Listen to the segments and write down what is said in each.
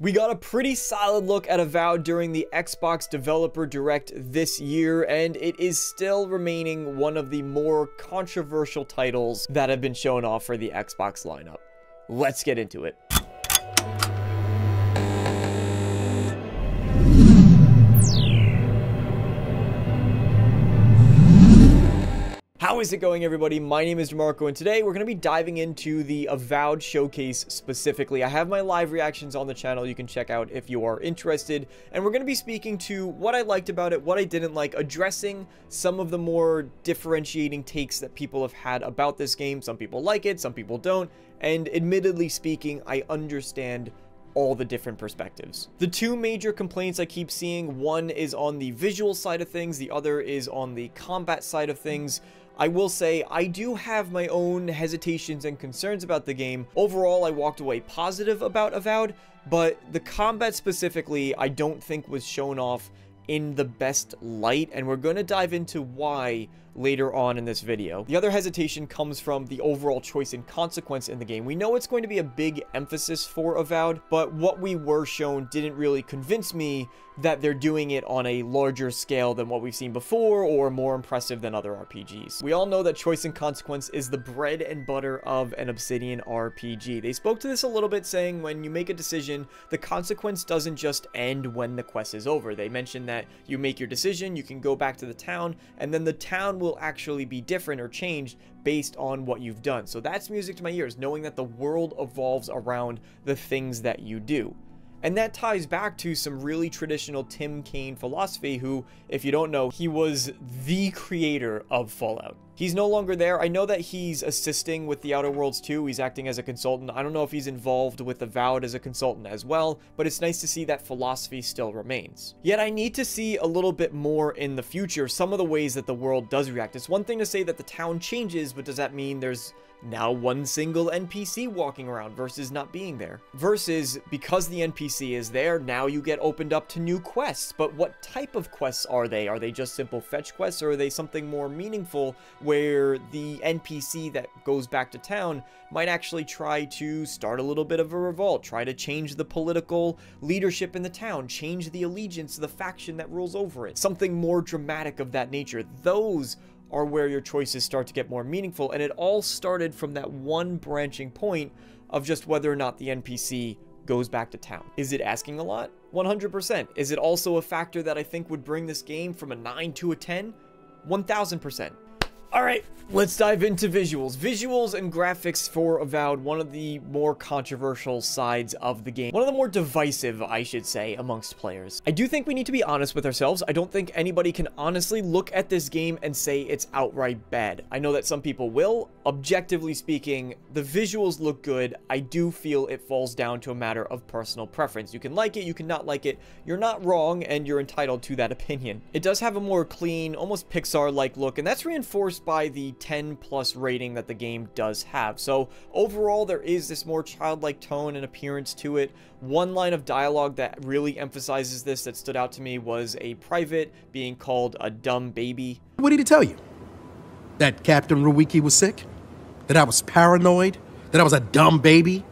We got a pretty solid look at Avowed during the Xbox Developer Direct this year, and it is still remaining one of the more controversial titles that have been shown off for the Xbox lineup. Let's get into it. How is it going, everybody? My name is DeMarco, and today we're going to be diving into the Avowed showcase specifically. I have my live reactions on the channel you can check out if you are interested, and we're going to be speaking to what I liked about it, what I didn't like, addressing some of the more differentiating takes that people have had about this game. Some people like it, some people don't, and admittedly speaking, I understand all the different perspectives. The two major complaints I keep seeing, one is on the visual side of things, the other is on the combat side of things. I will say I do have my own hesitations and concerns about the game. Overall, I walked away positive about Avowed, but the combat specifically I don't think was shown off in the best light, and we're going to dive into why later on in this video. The other hesitation comes from the overall choice and consequence in the game. We know it's going to be a big emphasis for Avowed, but what we were shown didn't really convince me that they're doing it on a larger scale than what we've seen before or more impressive than other RPGs. We all know that choice and consequence is the bread and butter of an Obsidian RPG. They spoke to this a little bit, saying when you make a decision, the consequence doesn't just end when the quest is over. They mentioned that you make your decision, you can go back to the town, and then the town will actually be different or changed based on what you've done. So that's music to my ears, knowing that the world evolves around the things that you do. And that ties back to some really traditional Tim Cain philosophy, who, if you don't know, he was the creator of Fallout. He's no longer there. I know that he's assisting with the Outer Worlds 2. He's acting as a consultant. I don't know if he's involved with Avowed as a consultant as well, but it's nice to see that philosophy still remains. Yet I need to see a little bit more in the future, some of the ways that the world does react. It's one thing to say that the town changes, but does that mean there's now one single NPC walking around versus not being there? Versus, because the NPC is there, now you get opened up to new quests. But what type of quests are they? Are they just simple fetch quests, or are they something more meaningful where the NPC that goes back to town might actually try to start a little bit of a revolt, try to change the political leadership in the town, change the allegiance of the faction that rules over it? Something more dramatic of that nature. Those are where your choices start to get more meaningful, and it all started from that one branching point of just whether or not the NPC goes back to town. Is it asking a lot? 100%. Is it also a factor that I think would bring this game from a 9 to a 10? 1000%. Alright, let's dive into visuals. Visuals and graphics for Avowed, one of the more controversial sides of the game. One of the more divisive, I should say, amongst players. I do think we need to be honest with ourselves. I don't think anybody can honestly look at this game and say it's outright bad. I know that some people will. Objectively speaking, the visuals look good. I do feel it falls down to a matter of personal preference. You can like it, you can not like it. You're not wrong, and you're entitled to that opinion. It does have a more clean, almost Pixar-like look, and that's reinforced by the 10+ rating that the game does have. So overall, there is this more childlike tone and appearance to it. One line of dialogue that really emphasizes this that stood out to me was a private being called a dumb baby. What did he tell you? That Captain Ruwiki was sick? That I was paranoid? That I was a dumb baby?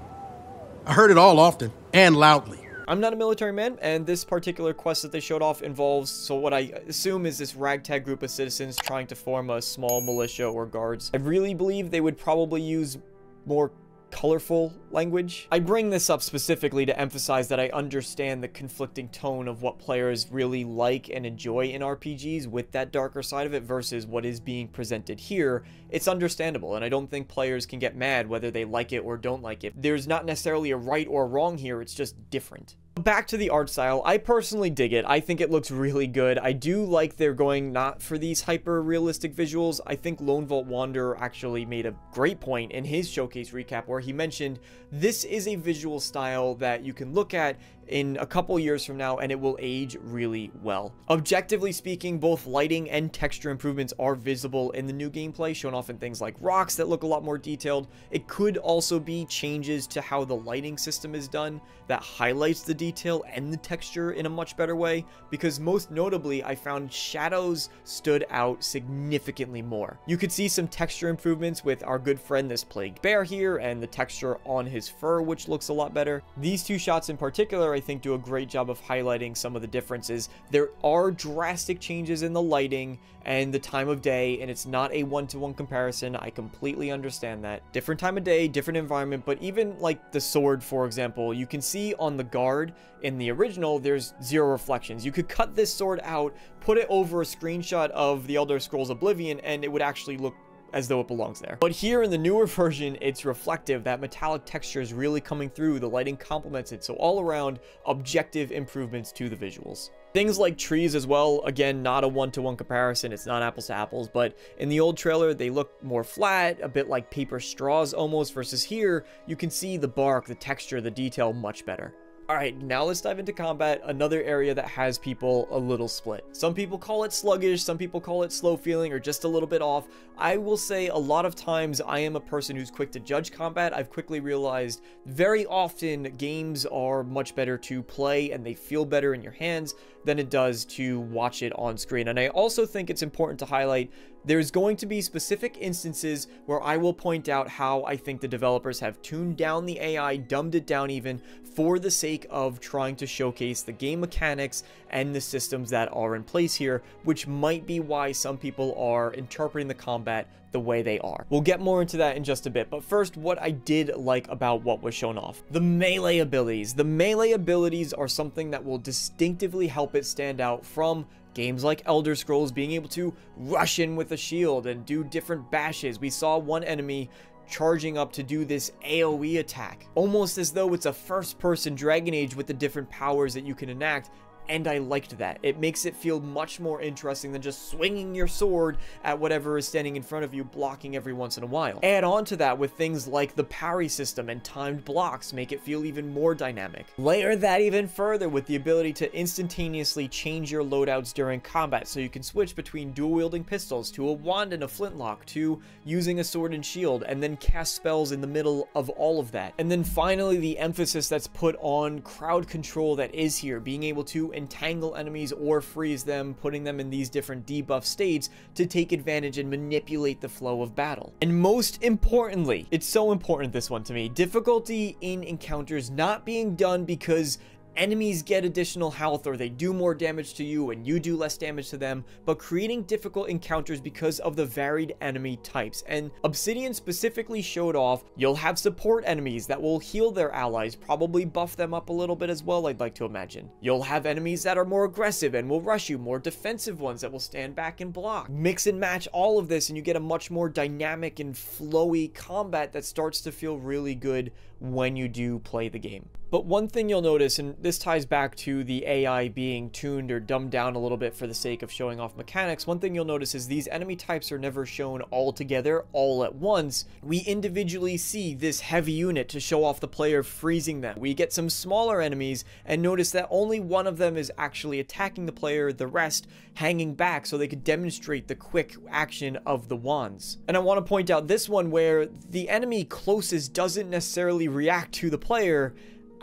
I heard it all often and loudly. I'm not a military man, and this particular quest that they showed off involves, so what I assume is this ragtag group of citizens trying to form a small militia or guards. I really believe they would probably use more colorful language. I bring this up specifically to emphasize that I understand the conflicting tone of what players really like and enjoy in RPGs with that darker side of it versus what is being presented here. It's understandable, and I don't think players can get mad whether they like it or don't like it. There's not necessarily a right or wrong here, it's just different. Back to the art style, I personally dig it. I think it looks really good. I do like they're going not for these hyper-realistic visuals. I think Lone Vault Wanderer actually made a great point in his showcase recap where he mentioned this is a visual style that you can look at in a couple years from now, and it will age really well. Objectively speaking, both lighting and texture improvements are visible in the new gameplay, shown off in things like rocks that look a lot more detailed. It could also be changes to how the lighting system is done that highlights the detail and the texture in a much better way, because most notably, I found shadows stood out significantly more. You could see some texture improvements with our good friend this plagued bear here, and the texture on his fur, which looks a lot better. These two shots in particular, I think, do a great job of highlighting some of the differences. There are drastic changes in the lighting and the time of day, and it's not a one-to-one comparison. I completely understand that. Different time of day, different environment, but even like the sword, for example, you can see on the guard in the original, there's 0 reflections. You could cut this sword out, put it over a screenshot of the Elder Scrolls Oblivion, and it would actually look as though it belongs there. But here in the newer version, it's reflective. That metallic texture is really coming through. The lighting complements it. So all around, objective improvements to the visuals. Things like trees as well, again, not a one-to-one comparison, it's not apples to apples, but in the old trailer, they look more flat, a bit like paper straws almost, versus here, you can see the bark, the texture, the detail much better. Alright, now let's dive into combat, another area that has people a little split. Some people call it sluggish, some people call it slow feeling, or just a little bit off. I will say a lot of times I am a person who's quick to judge combat. I've quickly realized very often games are much better to play and they feel better in your hands than it does to watch it on screen. And I also think it's important to highlight there's going to be specific instances where I will point out how I think the developers have tuned down the AI, dumbed it down even, for the sake of trying to showcase the game mechanics and the systems that are in place here, which might be why some people are interpreting the combat the way they are. We'll get more into that in just a bit, but first, what I did like about what was shown off. The melee abilities. The melee abilities are something that will distinctively help it stand out from games like Elder Scrolls, being able to rush in with a shield and do different bashes. We saw one enemy charging up to do this AoE attack, almost as though it's a first-person Dragon Age with the different powers that you can enact. And I liked that. It makes it feel much more interesting than just swinging your sword at whatever is standing in front of you, blocking every once in a while. Add on to that with things like the parry system and timed blocks, make it feel even more dynamic. Layer that even further with the ability to instantaneously change your loadouts during combat, so you can switch between dual-wielding pistols to a wand and a flintlock to using a sword and shield, and then cast spells in the middle of all of that. And then finally, the emphasis that's put on crowd control that is here, being able to entangle enemies or freeze them, putting them in these different debuff states to take advantage and manipulate the flow of battle. And most importantly, it's so important, this one to me, difficulty in encounters not being done because enemies get additional health or they do more damage to you and you do less damage to them, but creating difficult encounters because of the varied enemy types. And Obsidian specifically showed off you'll have support enemies that will heal their allies, probably buff them up a little bit as well, I'd like to imagine. You'll have enemies that are more aggressive and will rush you, more defensive ones that will stand back and block. Mix and match all of this and you get a much more dynamic and flowy combat that starts to feel really good when you do play the game. But one thing you'll notice, and this ties back to the AI being tuned or dumbed down a little bit for the sake of showing off mechanics, one thing you'll notice is these enemy types are never shown all together, all at once. We individually see this heavy unit to show off the player freezing them. We get some smaller enemies and notice that only one of them is actually attacking the player, the rest hanging back so they could demonstrate the quick action of the wands. And I want to point out this one where the enemy closest doesn't necessarily react to the player.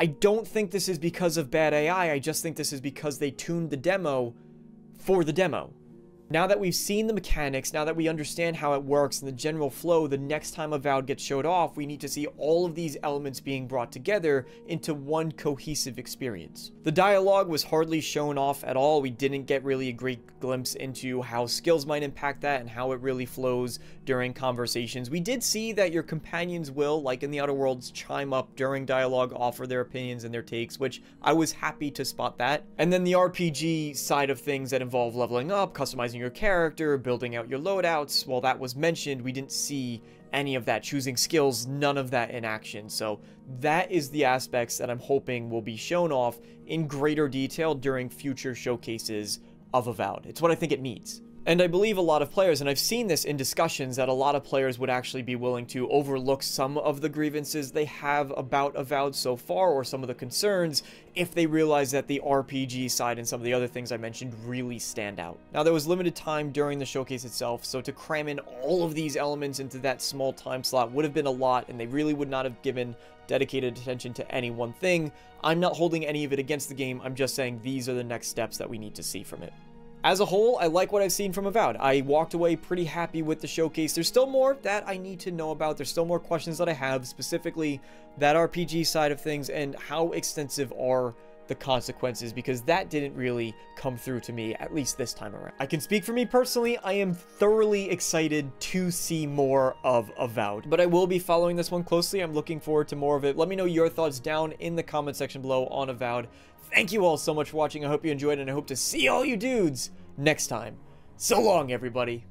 I don't think this is because of bad AI, I just think this is because they tuned the demo for the demo. Now that we've seen the mechanics, now that we understand how it works and the general flow, the next time Avowed gets showed off, we need to see all of these elements being brought together into one cohesive experience. The dialogue was hardly shown off at all. We didn't get really a great glimpse into how skills might impact that and how it really flows during conversations. We did see that your companions will, like in the Outer Worlds, chime up during dialogue, offer their opinions and their takes, which I was happy to spot that. And then the RPG side of things that involve leveling up, customizing your character, building out your loadouts, while that was mentioned, we didn't see any of that. Choosing skills, none of that in action. So that is the aspects that I'm hoping will be shown off in greater detail during future showcases of Avowed. It's what I think it needs. And I believe a lot of players, and I've seen this in discussions, that a lot of players would actually be willing to overlook some of the grievances they have about Avowed so far, or some of the concerns, if they realize that the RPG side and some of the other things I mentioned really stand out. Now, there was limited time during the showcase itself, so to cram in all of these elements into that small time slot would have been a lot, and they really would not have given dedicated attention to any one thing. I'm not holding any of it against the game, I'm just saying these are the next steps that we need to see from it. As a whole, I like what I've seen from Avowed. I walked away pretty happy with the showcase. There's still more that I need to know about. There's still more questions that I have, specifically that RPG side of things and how extensive are the consequences, because that didn't really come through to me, at least this time around. I can speak for me personally, I am thoroughly excited to see more of Avowed, but I will be following this one closely. I'm looking forward to more of it. Let me know your thoughts down in the comment section below on Avowed. Thank you all so much for watching. I hope you enjoyed, and I hope to see all you dudes next time. So long, everybody.